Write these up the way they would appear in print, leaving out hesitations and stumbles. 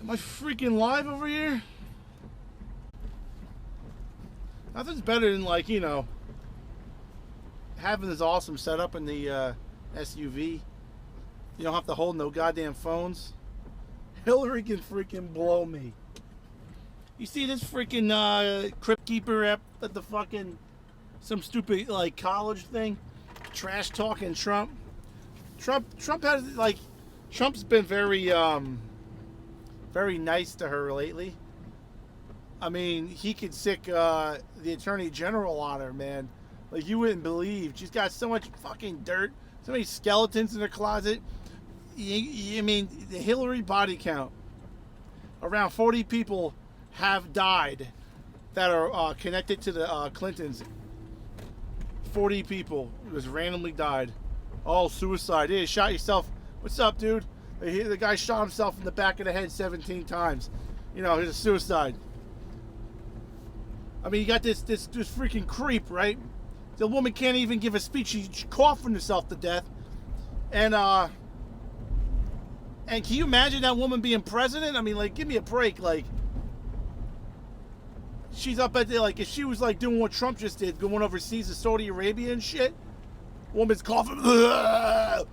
Am I freaking live over here? Nothing's better than, like, you know, having this awesome setup in the SUV. You don't have to hold no goddamn phones. Hillary can freaking blow me. You see this freaking crypt keeper at the fucking some stupid like college thing, trash talking Trump. Trump has like Trump's been very very nice to her lately. I mean, he could sick the attorney general on her, man. Like, you wouldn't believe. She's got so much fucking dirt, so many skeletons in her closet. I mean, the Hillary body count, around 40 people have died that are connected to the Clintons. 40 people just randomly died. All suicide. Hey, shot yourself. What's up, dude? The guy shot himself in the back of the head 17 times. You know, he's a suicide. I mean, you got this freaking creep, right? The woman can't even give a speech. She's coughing herself to death. And can you imagine that woman being president? I mean, like, give me a break. Like, she's up at the, like, if she was, like, doing what Trump just did, going overseas to Saudi Arabia and shit, woman's coughing. Like,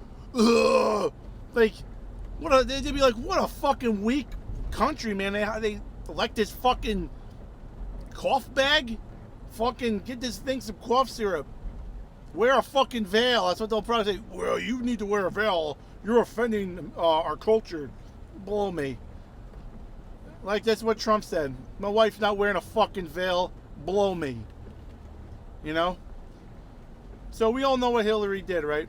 they'd be like, what a fucking weak country, man. They elect this fucking cough bag? Fucking get this thing some cough syrup. Wear a fucking veil. That's what they'll probably say. Well, you need to wear a veil. You're offending our culture. Blow me. Like, that's what Trump said. My wife's not wearing a fucking veil. Blow me. You know? So we all know what Hillary did, right?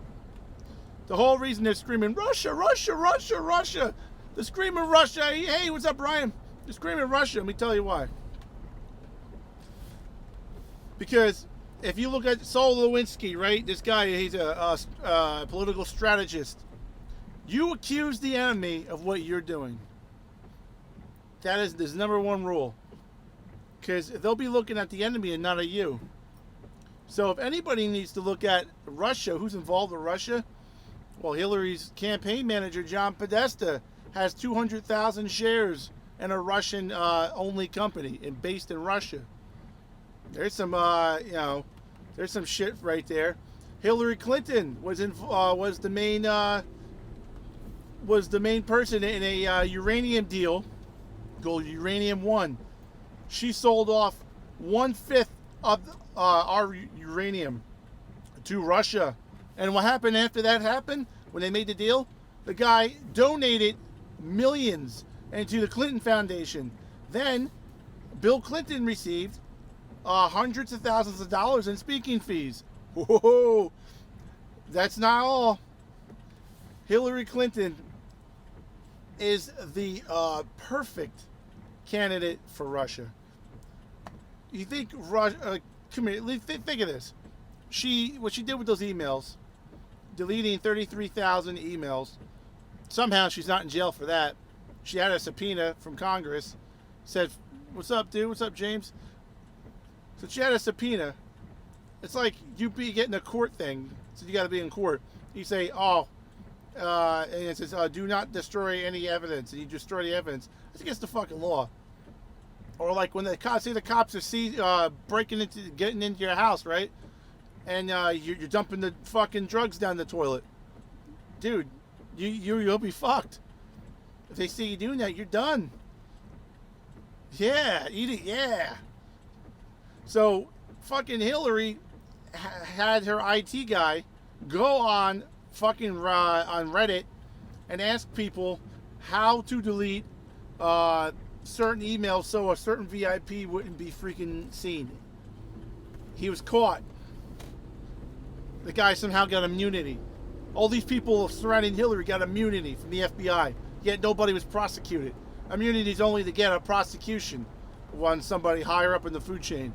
The whole reason they're screaming, Russia, Russia, Russia, Russia. They're screaming Russia. Hey, what's up, Brian? They're screaming Russia. Let me tell you why. Because if you look at Saul Lewinsky, right? This guy, he's a political strategist. You accuse the enemy of what you're doing. That is this number one rule. Because they'll be looking at the enemy and not at you. So if anybody needs to look at Russia, who's involved with Russia? Well, Hillary's campaign manager, John Podesta, has 200,000 shares in a Russian-only company and based in Russia. There's some, you know, there's some shit right there. Hillary Clinton was the main person in a uranium deal called Uranium One. She sold off 1/5 of our uranium to Russia. And what happened after that happened, when they made the deal? The guy donated millions into the Clinton Foundation. Then Bill Clinton received hundreds of thousands of dollars in speaking fees. Whoa, that's not all. Hillary Clinton is the perfect candidate for Russia. You think Russia? Come here. Think of this. What she did with those emails, deleting 33,000 emails. Somehow she's not in jail for that. She had a subpoena from Congress. Said, "What's up, dude? What's up, James?" So she had a subpoena. It's like you be getting a court thing. So you got to be in court. You say, and it says, do not destroy any evidence. And you destroy the evidence. That's against the fucking law. Or like when the cops are getting into your house, right? And you're dumping the fucking drugs down the toilet. Dude, you'll be fucked. If they see you doing that, you're done. Yeah, eat it, yeah. So, fucking Hillary had her IT guy go on fucking on Reddit and ask people how to delete certain emails so a certain VIP wouldn't be freaking seen. He was caught. The guy somehow got immunity. All these people surrounding Hillary got immunity from the FBI, yet nobody was prosecuted. Immunity is only to get a prosecution when somebody higher up in the food chain.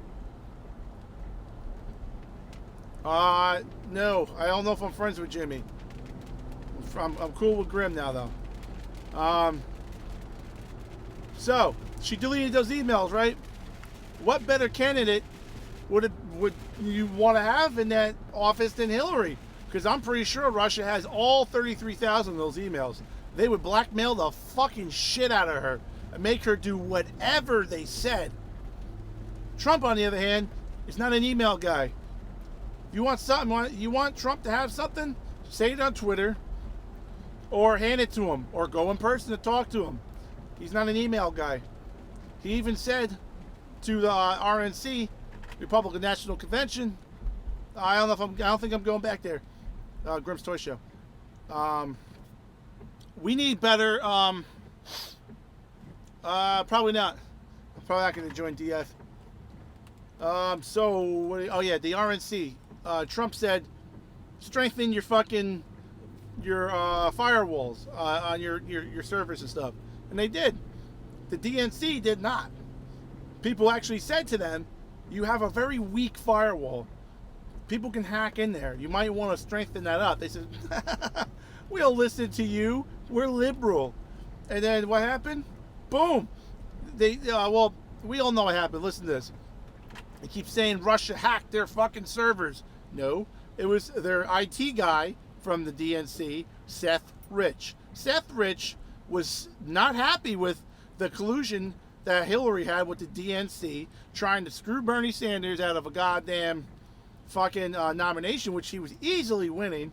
No, I don't know if I'm friends with Jimmy. I'm cool with Grim now, though. So she deleted those emails, right? What better candidate would you want to have in that office than Hillary? Because I'm pretty sure Russia has all 33,000 of those emails. They would blackmail the fucking shit out of her. and make her do whatever they said. Trump, on the other hand, is not an email guy. If you want something, you want Trump to have something, say it on Twitter, or hand it to him, or go in person to talk to him. He's not an email guy. He even said to the RNC, Republican National Convention, I don't think I'm going back there. Grimm's Toy Show. We need better. Probably not. I'm probably not going to join DF. The RNC. Trump said, strengthen your firewalls on your servers and stuff, and they did. The DNC did not. People actually said to them, you have a very weak firewall. People can hack in there. You might want to strengthen that up. They said, we'll listen to you. We're liberal. And then what happened? Boom. We all know what happened. Listen to this. They keep saying Russia hacked their fucking servers. No, it was their IT guy from the DNC, Seth Rich. Seth Rich was not happy with the collusion that Hillary had with the DNC, trying to screw Bernie Sanders out of a goddamn fucking nomination, which he was easily winning.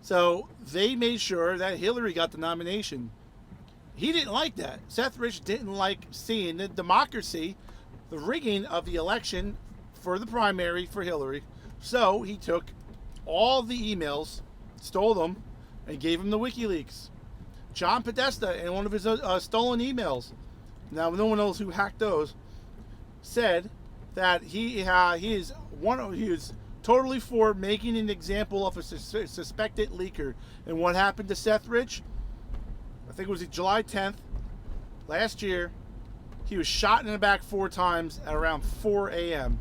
So they made sure that Hillary got the nomination. He didn't like that. Seth Rich didn't like seeing the democracy, the rigging of the election for the primary for Hillary. So he took all the emails, stole them, and gave them to WikiLeaks. John Podesta, in one of his stolen emails, now no one knows who hacked those, said that he is totally for making an example of a suspected leaker. And what happened to Seth Rich? I think it was July 10th last year. He was shot in the back 4 times at around 4 a.m.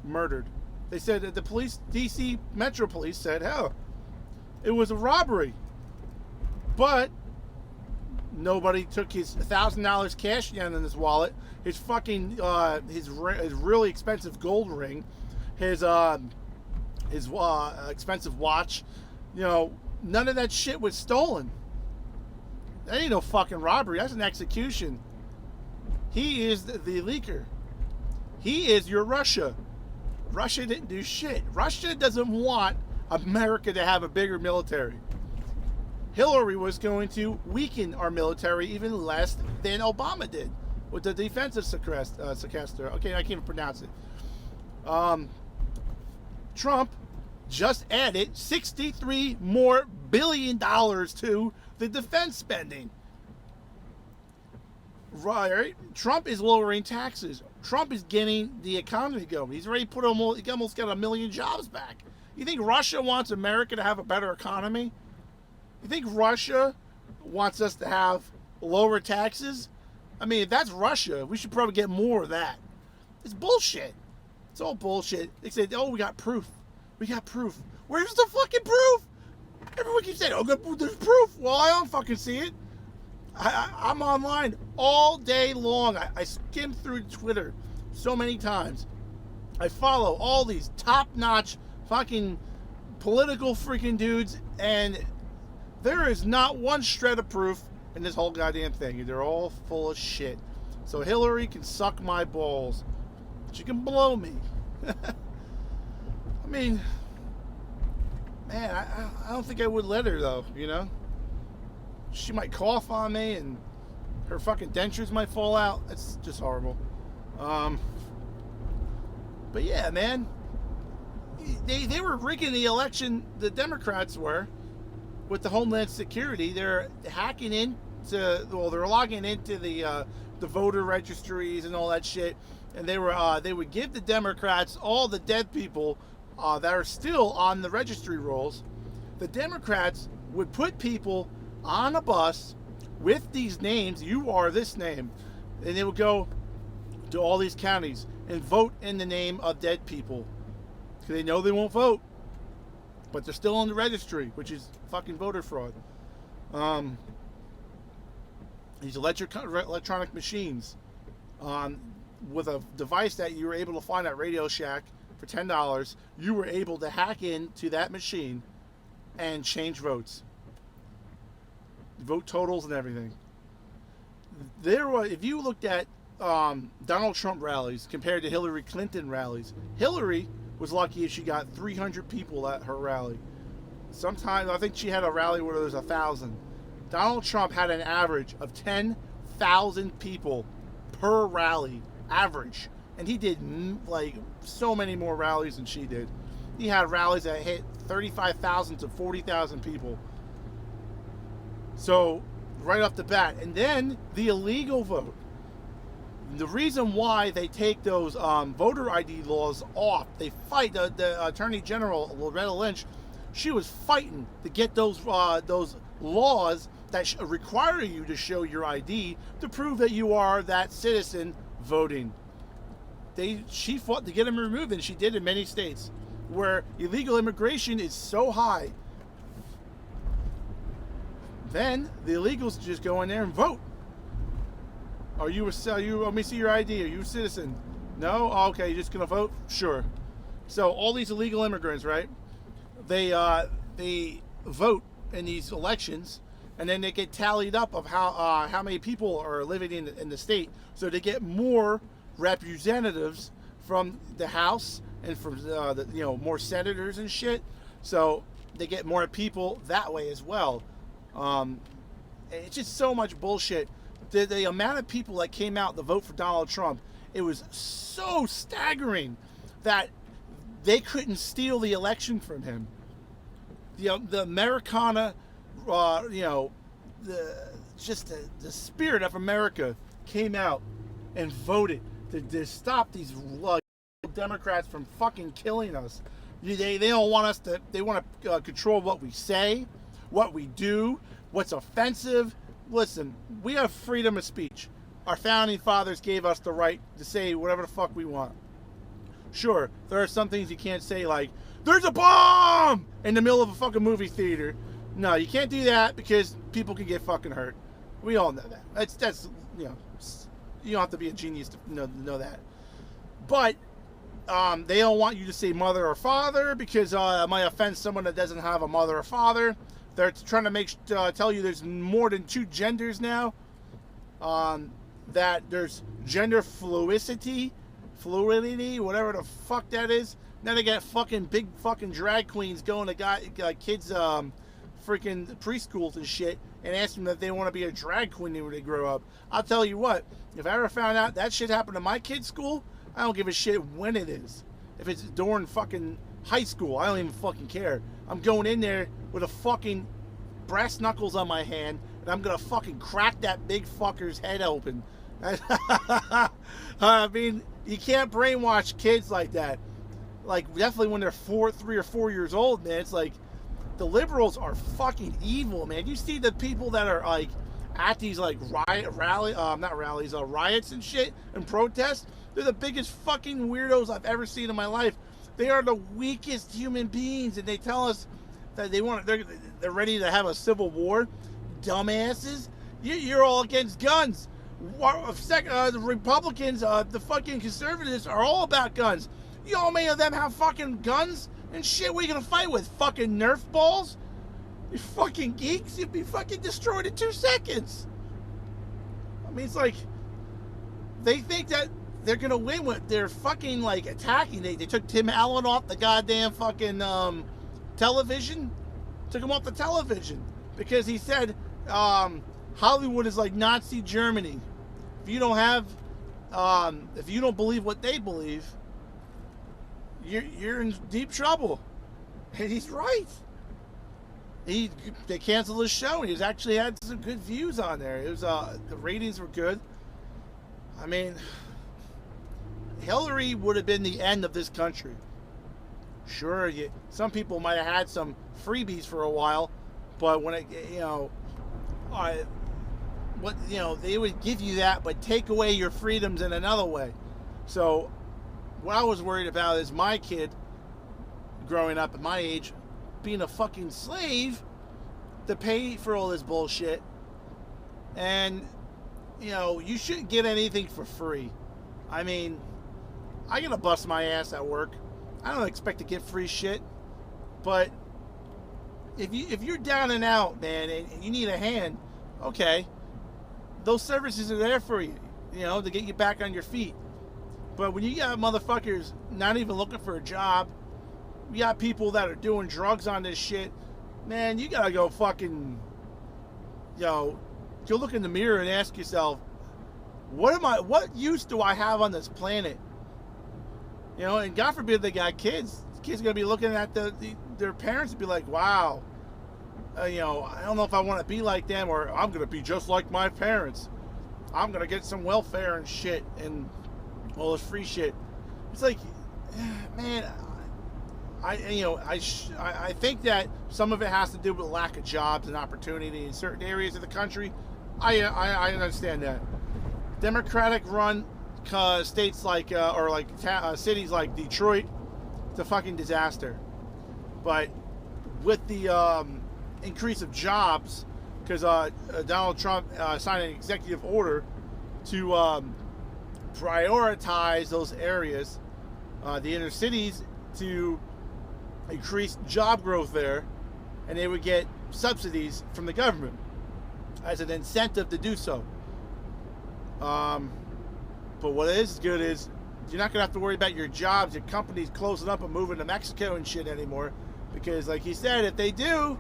Murdered. They said that the police, DC Metro Police, said, hell, it was a robbery. But nobody took his $1,000 cash down in his wallet, his fucking his really expensive gold ring, his expensive watch. You know, none of that shit was stolen. That ain't no fucking robbery. That's an execution. He is the leaker. He is your Russia. Russia didn't do shit. Russia doesn't want America to have a bigger military. Hillary was going to weaken our military even less than Obama did with the defensive sequester. Okay, I can't even pronounce it. Trump just added $63 more billion to the defense spending. Right? Trump is lowering taxes. Trump is getting the economy going. He's already he almost got 1 million jobs back. You think Russia wants America to have a better economy? You think Russia wants us to have lower taxes? I mean, if that's Russia, we should probably get more of that. It's bullshit. It's all bullshit. They said, oh, we got proof. We got proof. Where's the fucking proof? Everyone keeps saying, oh, there's proof. Well, I don't fucking see it. I'm online all day long. I skim through Twitter so many times. I follow all these top-notch fucking political freaking dudes, and there is not one shred of proof in this whole goddamn thing. They're all full of shit. So Hillary can suck my balls. She can blow me. I mean, man, I don't think I would let her, though, you know? She might cough on me, and her fucking dentures might fall out. That's just horrible. But yeah, man. They were rigging the election, the Democrats were, with the Homeland Security. They're hacking into, well, they're logging into the voter registries and all that shit, and they would give the Democrats all the dead people that are still on the registry rolls. The Democrats would put people on a bus with these names. You are this name, and they would go to all these counties and vote in the name of dead people, because they know they won't vote, but they're still on the registry, which is fucking voter fraud. These electronic machines, with a device that you were able to find at Radio Shack for $10, you were able to hack into that machine and change votes, vote totals and everything. there was, if you looked at Donald Trump rallies compared to Hillary Clinton rallies, Hillary was lucky if she got 300 people at her rally. Sometimes I think she had a rally where there was 1,000. Donald Trump had an average of 10,000 people per rally, average, and he did like so many more rallies than she did. He had rallies that hit 35,000 to 40,000 people. So right off the bat, and then the illegal vote. The reason why they take those voter ID laws off, they fight the Attorney General Loretta Lynch. She was fighting to get those laws that require you to show your ID to prove that you are that citizen voting. She fought to get them removed, and she did in many states where illegal immigration is so high. Then the illegals just go in there and vote. Are you let me see your ID. Are you a citizen? No? Oh, okay, you're just gonna vote? Sure. So all these illegal immigrants, right? They vote in these elections, and then they get tallied up of how many people are living in the state. So they get more representatives from the House and from more senators and shit. So they get more people that way as well. It's just so much bullshit. The amount of people that came out to vote for Donald Trump, it was so staggering that they couldn't steal the election from him. The Americana, the spirit of America came out and voted to stop these Democrats from fucking killing us. They don't want us to. They want to control what we say, what we do, what's offensive. Listen, we have freedom of speech. Our founding fathers gave us the right to say whatever the fuck we want. Sure, there are some things you can't say, like, there's a bomb in the middle of a fucking movie theater. No, you can't do that because people can get fucking hurt. We all know that. That's you don't have to be a genius to know that. But they don't want you to say mother or father because it might offend someone that doesn't have a mother or father. They're trying to tell you there's more than 2 genders now. That there's gender fluidity, whatever the fuck that is. Now they got fucking big fucking drag queens going to kids freaking preschools and shit and asking them if they want to be a drag queen when they grow up. I'll tell you what, if I ever found out that shit happened to my kid's school, I don't give a shit when it is. If it's during fucking high school, I don't even fucking care. I'm going in there with a fucking brass knuckles on my hand, and I'm gonna fucking crack that big fucker's head open. I mean, you can't brainwash kids like that. Like, definitely when they're 3 or 4 years old, man. It's like, the liberals are fucking evil, man. You see the people that are, like, at these, like, riots and shit, and protests. They're the biggest fucking weirdos I've ever seen in my life. They are the weakest human beings, and they tell us that they're ready to have a civil war. Dumbasses. You're all against guns. The Republicans, the fucking conservatives are all about guns. You know how many of them have fucking guns and shit? What are you gonna fight with? Fucking Nerf balls? You fucking geeks. You'd be fucking destroyed in 2 seconds. I mean, it's like, they think that they're gonna win with their fucking, like, attacking. They took Tim Allen off the goddamn fucking television. Took him off the television because he said Hollywood is like Nazi Germany. If you don't have, if you don't believe what they believe, you're in deep trouble. And he's right. They canceled his show, and he's actually had some good views on there. It was the ratings were good. I mean, Hillary would have been the end of this country. Sure, some people might have had some freebies for a while, but when they would give you that, but take away your freedoms in another way. So, what I was worried about is my kid, growing up at my age, being a fucking slave to pay for all this bullshit. And, you shouldn't get anything for free. I mean, I gotta bust my ass at work. I don't expect to get free shit. But if you're down and out, man, and you need a hand, okay. those services are there for you, to get you back on your feet. But when you got motherfuckers not even looking for a job, you got people that are doing drugs on this shit, man, you gotta go fucking, go look in the mirror and ask yourself, what use do I have on this planet? And God forbid they got kids. Kids are gonna be looking at their parents and be like, wow, I don't know if I want to be like them, or I'm gonna be just like my parents. I'm gonna get some welfare and shit and all this free shit. It's like, man, I think that some of it has to do with lack of jobs and opportunity in certain areas of the country. I understand that. Democratic run states like cities like Detroit, it's a fucking disaster. But with the increase of jobs, because Donald Trump signed an executive order to prioritize those areas, the inner cities, to increase job growth there, and they would get subsidies from the government as an incentive to do so. But what is good is you're not gonna have to worry about your jobs, your companies closing up and moving to Mexico and shit anymore, because like he said, if they do,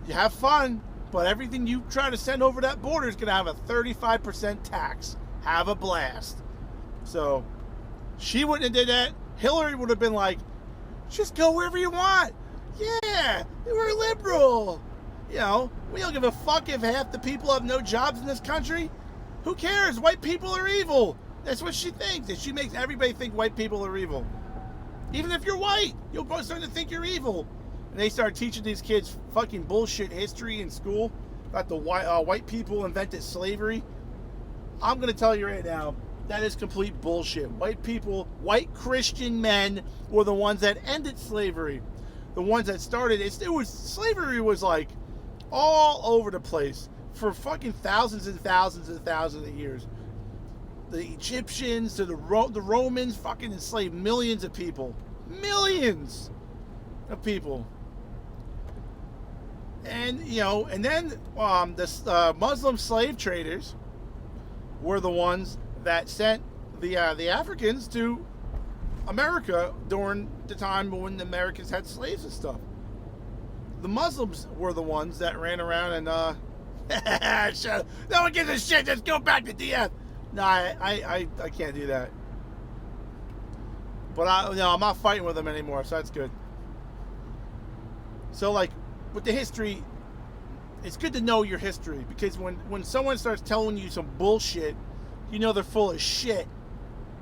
you have fun, but everything you try to send over that border is gonna have a 35% tax. Have a blast. So she wouldn't have did that. Hillary would have been like, just go wherever you want. Yeah, we're liberal. We don't give a fuck if half the people have no jobs in this country. Who cares? White people are evil. That's what she thinks. And she makes everybody think white people are evil. Even if you're white, you'll start to think you're evil. And they start teaching these kids fucking bullshit history in school. That the white people invented slavery. I'm going to tell you right now, that is complete bullshit. White Christian men were the ones that ended slavery. The ones that started it. Slavery was like all over the place for fucking thousands and thousands and thousands of years. The Egyptians to the Romans fucking enslaved millions of people. Millions of people. And, and then the Muslim slave traders were the ones that sent the Africans to America during the time when the Americans had slaves and stuff. The Muslims were the ones that ran around and no one gives a shit, just go back to DF. No, I can't do that. But I'm not fighting with them anymore, so that's good. So like with the history, it's good to know your history, because when someone starts telling you some bullshit, they're full of shit.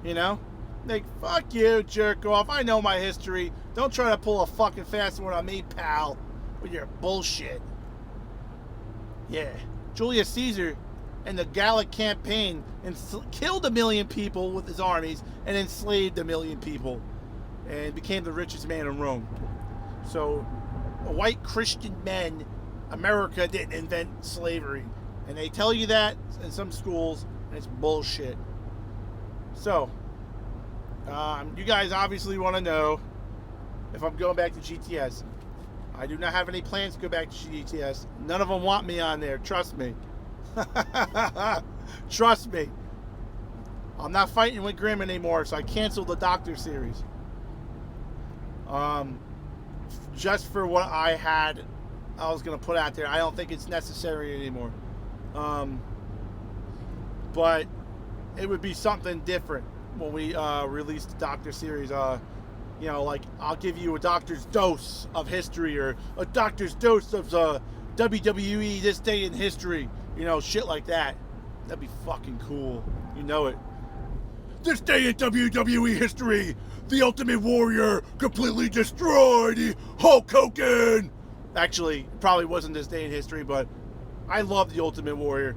Like, fuck you, jerk off. I know my history. Don't try to pull a fucking fast one on me, pal, with your bullshit. Yeah. Julius Caesar and the Gallic campaign killed 1 million people with his armies and enslaved 1 million people and became the richest man in Rome. So, white Christian men, America didn't invent slavery. And they tell you that in some schools, and it's bullshit. So, you guys obviously want to know if I'm going back to GTS. I do not have any plans to go back to GTS. None of them want me on there. Trust me. Trust me. I'm not fighting with Grimm anymore, so I canceled the Doctor series. Just for what I was going to put out there. I don't think it's necessary anymore. But it would be something different when we release the Doctor series. Like I'll give you a doctor's dose of history, or a doctor's dose of WWE this day in history. Shit like that. That'd be fucking cool. It. This day in WWE history, the Ultimate Warrior completely destroyed Hulk Hogan. Actually, it probably wasn't this day in history, but I love the Ultimate Warrior.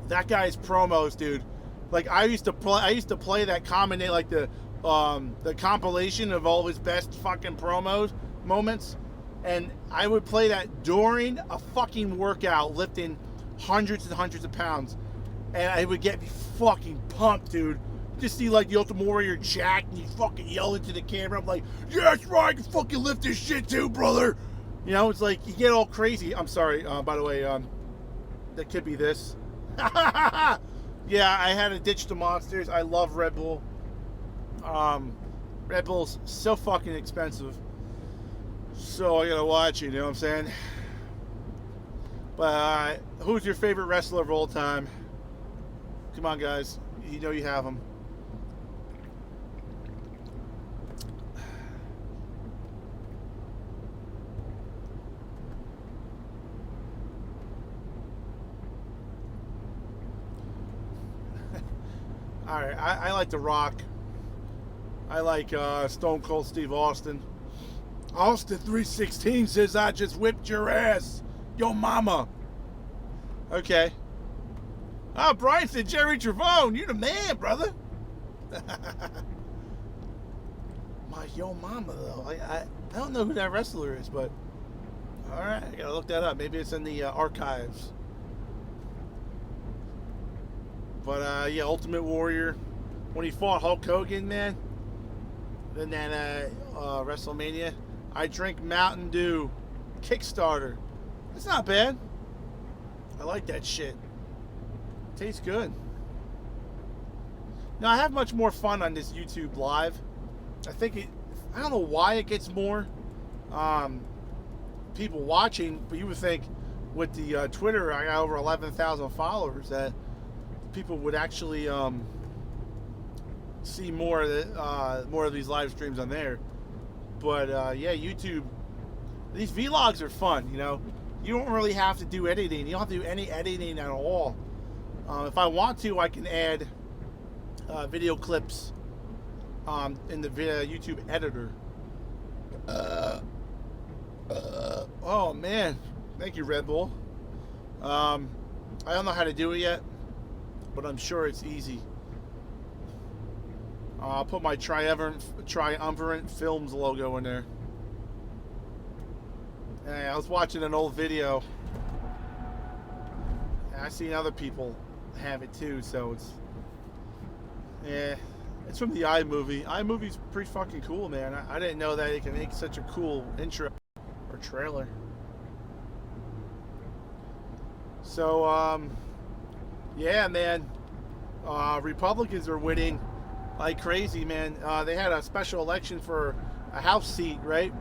That guy's promos, dude. Like I used to play that like the compilation of all his best fucking promos moments, and I would play that during a fucking workout, lifting hundreds and hundreds of pounds, and it would get me fucking pumped, dude. Just see like the Ultimate Warrior jacked, and he's fucking yelling to the camera. I'm like, yeah, that's right, I can fucking lift this shit too, brother. It's like you get all crazy. I'm sorry, by the way, that could be this. Yeah, I had to ditch the Monsters. I love Red Bull. Red Bull's so fucking expensive. So I gotta watch it, you know what I'm saying? But who's your favorite wrestler of all time? Come on, guys. You know you have them. Alright, I like The Rock. I like Stone Cold Steve Austin. Austin 316 says I just whipped your ass. Yo mama. Okay. Oh, Brian said JerryTravone. You're the man, brother. My yo mama, though. I don't know who that wrestler is, but alright, I gotta look that up. Maybe it's in the archives. But yeah, Ultimate Warrior. When he fought Hulk Hogan, man, then that WrestleMania, I drink Mountain Dew Kickstarter. It's not bad. I like that shit. Tastes good. Now I have much more fun on this YouTube live. I don't know why it gets more people watching, but you would think with the Twitter, I got over 11,000 followers, that people would actually see more of these live streams on there. But yeah, YouTube, these vlogs are fun. You know, you don't really have to do editing. You don't have to do any editing at all. If I want to, I can add video clips in the YouTube editor. Oh man, thank you, Red Bull. I don't know how to do it yet, but I'm sure it's easy. I'll put my Triumvirate Films logo in there. Hey, I was watching an old video, and I seen other people have it too, so it's from the iMovie. iMovie's pretty fucking cool, man. I didn't know that it can make such a cool intro or trailer. So yeah, man, Republicans are winning like crazy, man. They had a special election for a House seat, right?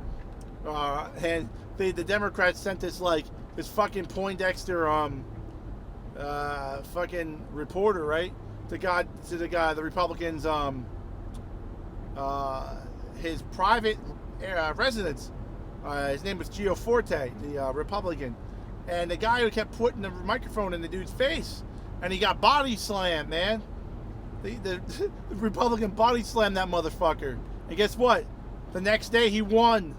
And the Democrats sent this fucking Poindexter fucking reporter, right? The Republicans his private residence. His name was Gio Forte, the Republican, and the guy who kept putting the microphone in the dude's face, and he got body slammed, man. The Republican body slammed that motherfucker, and guess what? The next day he won.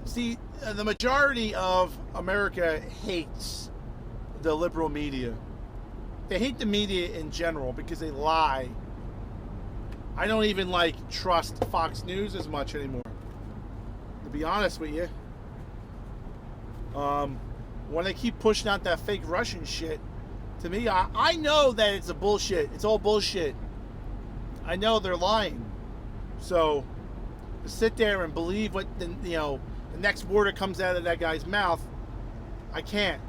See, the majority of America hates the liberal media. They hate the media in general because they lie. I don't even trust Fox News as much anymore, to be honest with you. When they keep pushing out that fake Russian shit, to me, I know that it's a bullshit. It's all bullshit. I know they're lying. So to sit there and believe what the next word that comes out of that guy's mouth, I can't.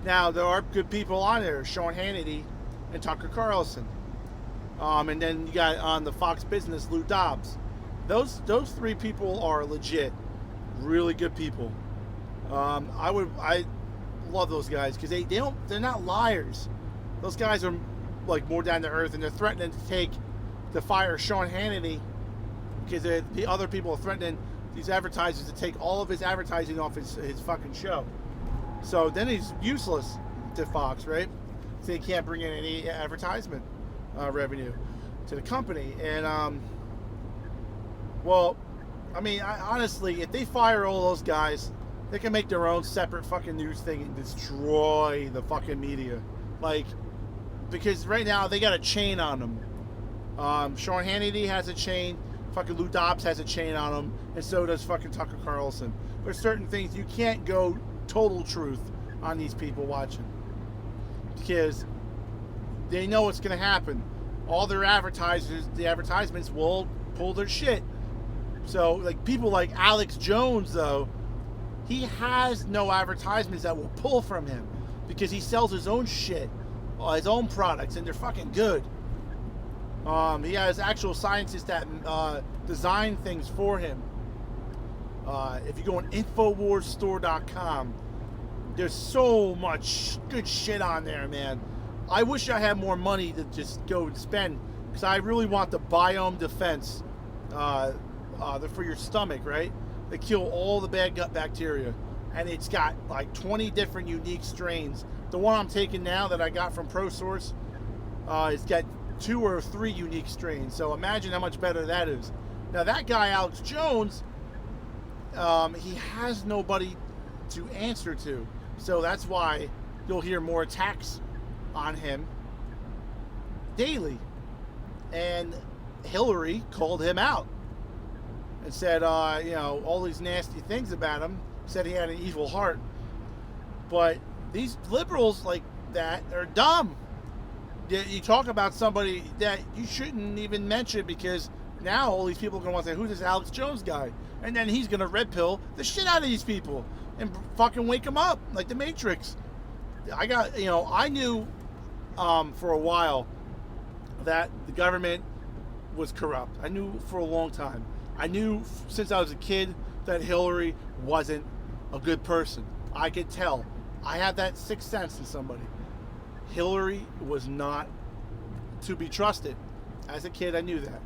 Now there are good people on there, Sean Hannity and Tucker Carlson, and then you got on the Fox Business Lou Dobbs. Those three people are legit, really good people. I love those guys because they're not liars. Those guys are more down to earth, and they're threatening to fire Sean Hannity because the other people are threatening these advertisers to take all of his advertising off his fucking show. So then he's useless to Fox, right? So he can't bring in any advertisement revenue to the company. And well, I mean, honestly, if they fire all those guys, they can make their own separate fucking news thing and destroy the fucking media. Because right now they got a chain on them. Sean Hannity has a chain. Fucking Lou Dobbs has a chain on him, and so does fucking Tucker Carlson. There's certain things you can't go total truth on these people watching, because they know what's going to happen. All their advertisements will pull their shit. So people like Alex Jones, though, he has no advertisements that will pull from him because he sells his own shit. his own products, and they're fucking good. He has actual scientists that design things for him. If you go on InfoWarsStore.com, there's so much good shit on there, man. I wish I had more money to just go and spend, because I really want the Biome Defense for your stomach, right? They kill all the bad gut bacteria, and it's got like 20 different unique strains. The one I'm taking now that I got from ProSource, it's got 2 or 3 unique strains. So imagine how much better that is. Now that guy Alex Jones, he has nobody to answer to, so that's why you'll hear more attacks on him daily. And Hillary called him out and said, all these nasty things about him. Said he had an evil heart. But these liberals like that are dumb. You talk about somebody that you shouldn't even mention, because now all these people are going to want to say, who's this Alex Jones guy? And then he's going to red pill the shit out of these people and fucking wake them up like the Matrix. I knew for a while that the government was corrupt. I knew for a long time. I knew since I was a kid that Hillary wasn't a good person. I could tell. I had that sixth sense in somebody. Hillary was not to be trusted. As a kid, I knew that.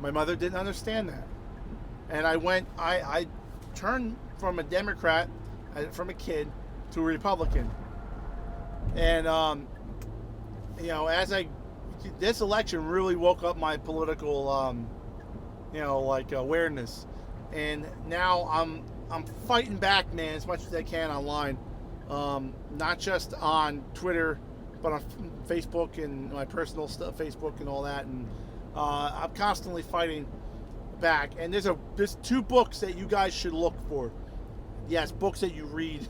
My mother didn't understand that. And I turned from a Democrat, from a kid, to a Republican. And, this election really woke up my political, awareness. And now I'm fighting back, man, as much as I can online. Not just on Twitter, but on Facebook and my personal stuff, Facebook and all that. And I'm constantly fighting back. And there's 2 books that you guys should look for. Yes, books that you read.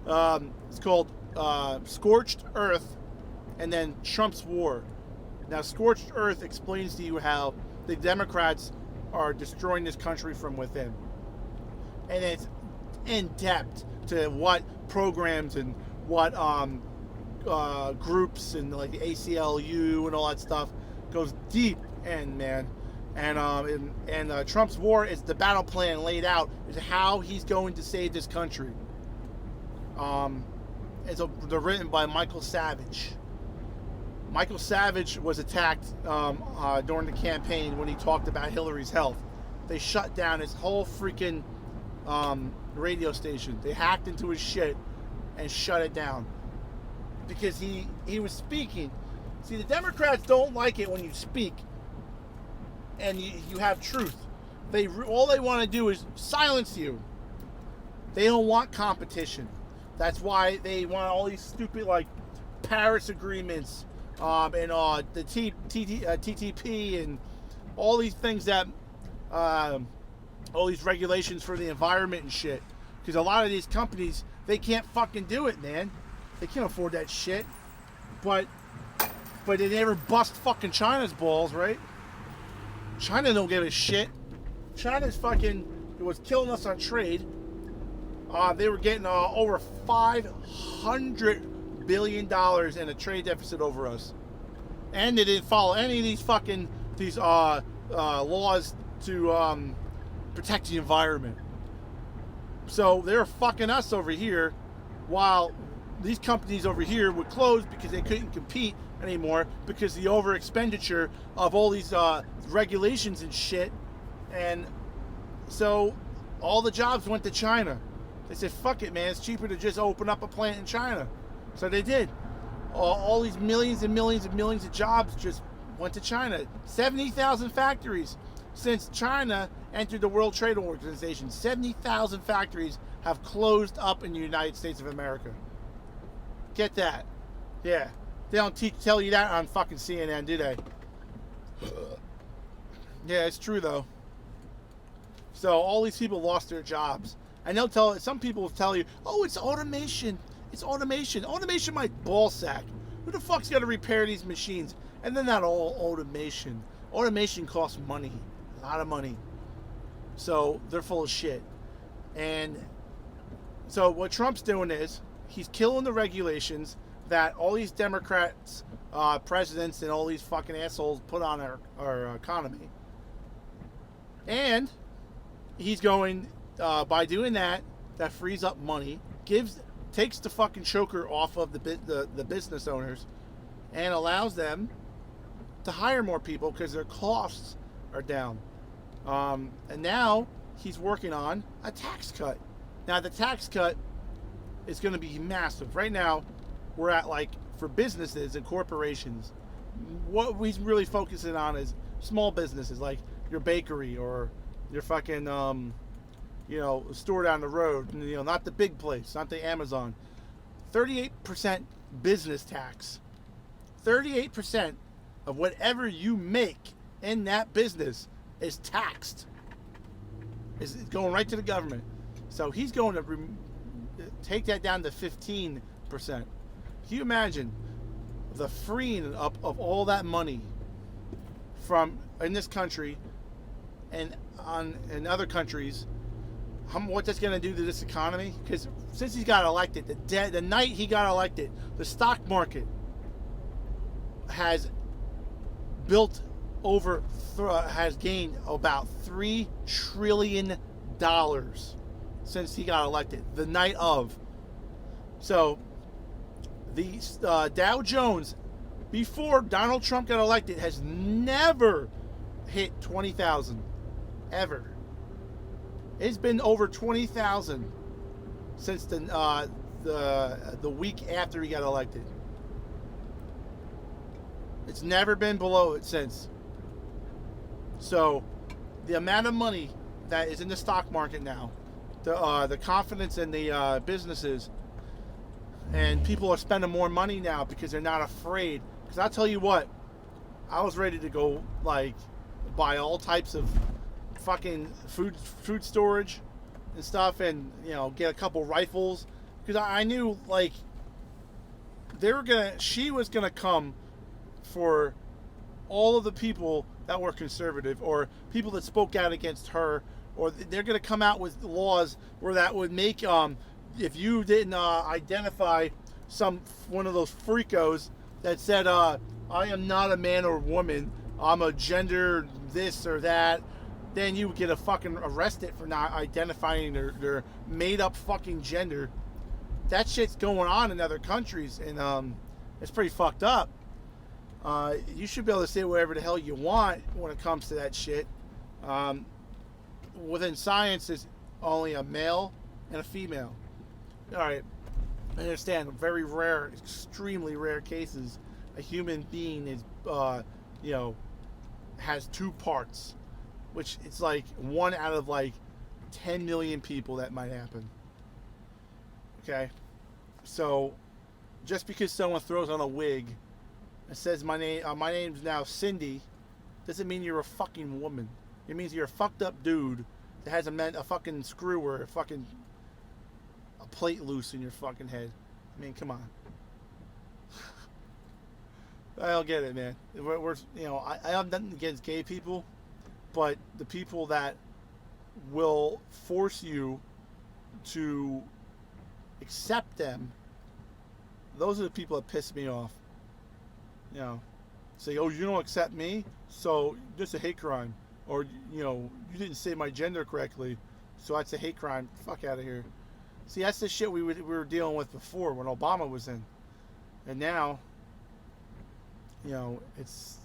It's called Scorched Earth, and then Trump's War. Now, Scorched Earth explains to you how the Democrats are destroying this country from within. And it's in depth to what programs and what groups and like the ACLU and all that stuff goes deep in, man. And Trump's War is the battle plan laid out, is how he's going to save this country. They're written by Michael Savage. Michael Savage was attacked during the campaign when he talked about Hillary's health. They shut down his whole freaking radio station. They hacked into his shit and shut it down because he was speaking. See, the Democrats don't like it when you speak and you have truth. All they want to do is silence you. They don't want competition. That's why they want all these stupid like Paris agreements and the TTP and all these things that all these regulations for the environment and shit. Because a lot of these companies, they can't fucking do it, man. They can't afford that shit. But they never bust fucking China's balls, right? China don't give a shit. China's fucking was killing us on trade. They were getting over $500 billion in a trade deficit over us, and they didn't follow any of these laws to protect the environment. So they were fucking us over here, while these companies over here would close because they couldn't compete anymore because the over expenditure of all these regulations and shit. And so all the jobs went to China. They said, fuck it, man, it's cheaper to just open up a plant in China. So they did. All these millions and millions and millions of jobs just went to China. 70,000 factories since China entered the World Trade Organization. 70,000 factories have closed up in the United States of America. Get that. Yeah. They don't tell you that on fucking CNN, do they? Yeah, it's true, though. So all these people lost their jobs. And some people will tell you, oh, it's automation. It's automation. Automation my ball sack. Who the fuck's got to repair these machines? And they're not all automation. Automation costs money. A lot of money. So they're full of shit. And so what Trump's doing is he's killing the regulations that all these Democrats, presidents, and all these fucking assholes put on our economy. And he's going, by doing that, that frees up money, takes the fucking choker off of the business owners, and allows them to hire more people because their costs are down. And now he's working on a tax cut. Now the tax cut is going to be massive. Right now, we're at, like, for businesses and corporations, what we're really focusing on is small businesses like your bakery or your fucking store down the road. Not the big place, not the Amazon. 38% business tax. 38% of whatever you make in that business is taxed. It's going right to the government. So he's going to take that down to 15%. Can you imagine the freeing up of all that money from in this country and in other countries? What that's going to do to this economy? Because since he got elected, the night he got elected, the stock market has has gained about $3 trillion since he got elected, the night of. So the Dow Jones, before Donald Trump got elected, has never hit 20,000 ever. It's been over 20,000 since the week after he got elected. It's never been below it since. So the amount of money that is in the stock market now, the confidence in the businesses, and people are spending more money now because they're not afraid. Because I'll tell you what, I was ready to go, like, buy all types of fucking food storage and stuff, and get a couple rifles, because I knew, like, she was gonna come for all of the people that were conservative or people that spoke out against her, or they're gonna come out with laws where that would make if you didn't identify one of those freakos that said I am not a man or woman, I'm a gender this or that, then you would get fucking arrested for not identifying their made up fucking gender. That shit's going on in other countries, and it's pretty fucked up. You should be able to say whatever the hell you want when it comes to that shit. Within science, there's only a male and a female. Alright, I understand, very rare, extremely rare cases, a human being is, has two parts, which it's like 1 out of like 10 million people that might happen. Okay? So, just because someone throws on a wig and says my name's now Cindy, doesn't mean you're a fucking woman. It means you're a fucked up dude that has a fucking screw or a plate loose in your fucking head. I mean, come on. I don't get it, man. I have nothing against gay people, but the people that will force you to accept them, those are the people that piss me off. Say, oh, you don't accept me, so this is a hate crime. Or, you didn't say my gender correctly, so that's a hate crime. Fuck out of here. See, that's the shit we were dealing with before when Obama was in. And now, it's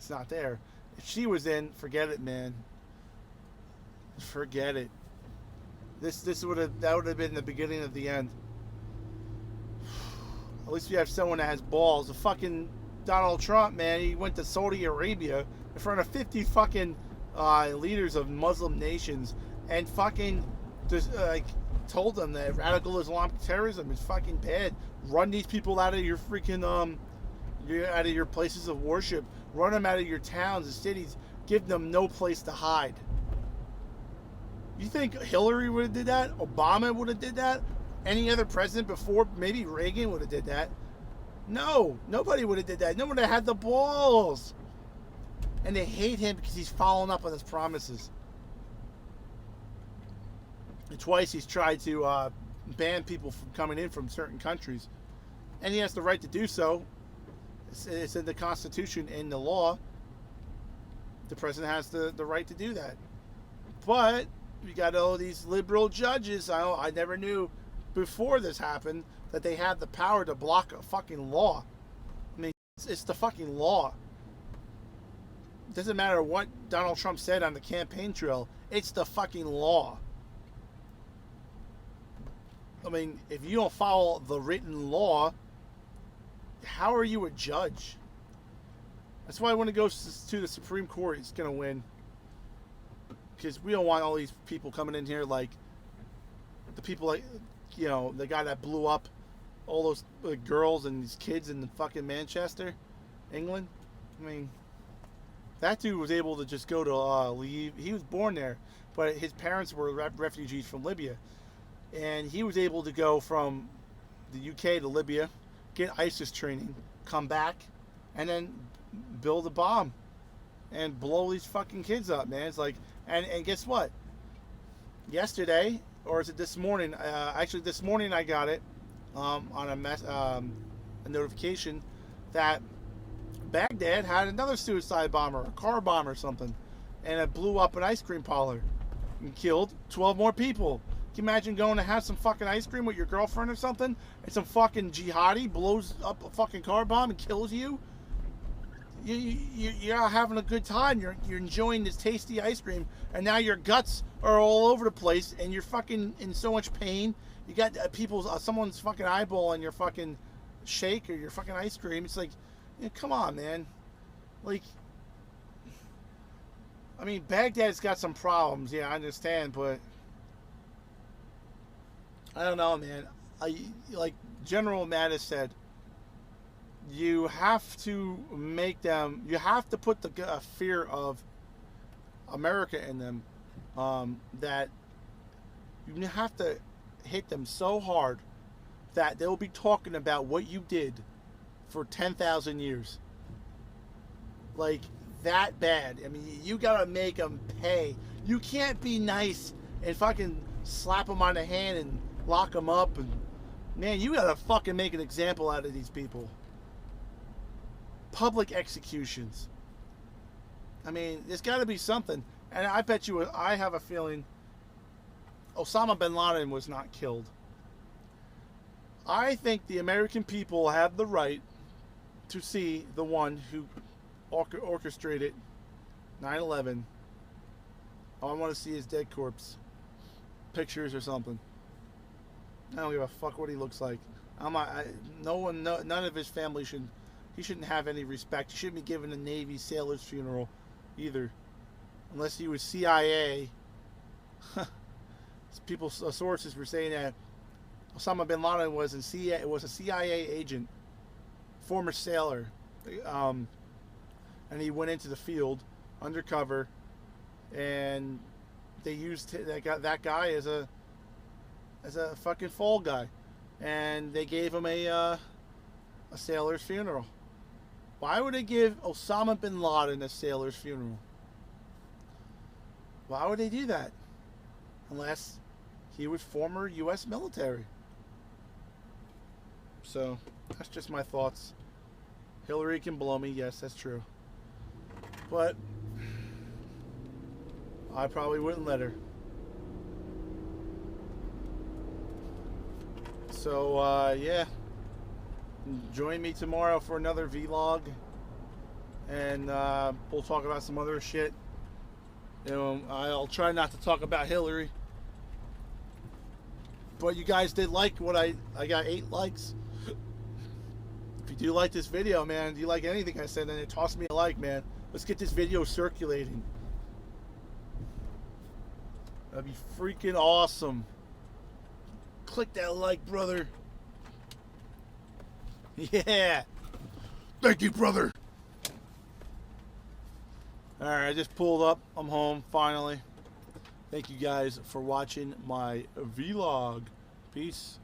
not there. If she was in, forget it, man. Forget it. That would have been the beginning of the end. At least you have someone that has balls. The fucking Donald Trump, man, he went to Saudi Arabia in front of 50 fucking leaders of Muslim nations and fucking just told them that radical Islamic terrorism is fucking bad. Run these people out of your freaking out of your places of worship. Run them out of your towns and cities. Give them no place to hide. You think Hillary would have did that? Obama would have did that? Any other president before? Maybe Reagan would have did that. No, nobody would have did that. No one would have had the balls. And they hate him because he's following up on his promises. And twice he's tried to ban people from coming in from certain countries. and he has the right to do so. It's in the Constitution, in the law. The president has the right to do that. But we got all these liberal judges. I never knew before this happened that they had the power to block a fucking law. I mean, it's the fucking law. It doesn't matter what Donald Trump said on the campaign trail. It's the fucking law. I mean, if you don't follow the written law, how are you a judge? That's why when it goes to the Supreme Court, it's going to win. Because we don't want all these people coming in here like the people like, you know, the guy that blew up all those girls and these kids in the fucking Manchester, England. I mean, that dude was able to just go to leave. He was born there, but his parents were refugees from Libya. And he was able to go from the UK to Libya, get ISIS training, come back, and then build a bomb and blow these fucking kids up, man. It's like, and guess what? Yesterday, or is it this morning? Actually, this morning I got it on a notification that Baghdad had another suicide bomber, a car bomb or something, and it blew up an ice cream parlor and killed 12 more people. Can you imagine going to have some fucking ice cream with your girlfriend or something, and some fucking jihadi blows up a fucking car bomb and kills you? You're out having a good time. You're enjoying this tasty ice cream, and now your guts are all over the place, and you're fucking in so much pain. You got someone's fucking eyeball in your fucking shake or your fucking ice cream. It's like, come on, man. Like, I mean, Baghdad's got some problems. Yeah, I understand, but I don't know, man. Like General Mattis said, you have to make them, you have to put the fear of America in them, that you have to hit them so hard that they'll be talking about what you did for 10,000 years. Like, that bad. I mean, you gotta make them pay. You can't be nice and fucking slap them on the hand and lock them up. And man, you gotta fucking make an example out of these people. Public executions. I mean, there's got to be something. And I bet you, I have a feeling Osama bin Laden was not killed. I think the American people have the right to see the one who orchestrated 9/11. I want to see his dead corpse. Pictures or something. I don't give a fuck what he looks like. None of his family should. He shouldn't have any respect. He shouldn't be given a Navy sailor's funeral either. Unless he was CIA. Sources were saying that Osama bin Laden was a CIA agent, former sailor. And he went into the field undercover, and they used that guy as a fucking fall guy. And they gave him a sailor's funeral. Why would they give Osama bin Laden a sailor's funeral? Why would they do that? Unless he was former U.S. military. So, that's just my thoughts. Hillary can blow me, yes, that's true. But I probably wouldn't let her. So, yeah. Join me tomorrow for another vlog, and we'll talk about some other shit. I'll try not to talk about Hillary, but you guys did like what I got 8 likes. If you do like this video, man, do you like anything I said, then toss me a like, man. Let's get this video circulating. That'd be freaking awesome. Click that like, brother. Yeah. Thank you, brother. Alright, I just pulled up. I'm home, finally. Thank you guys for watching my vlog. Peace.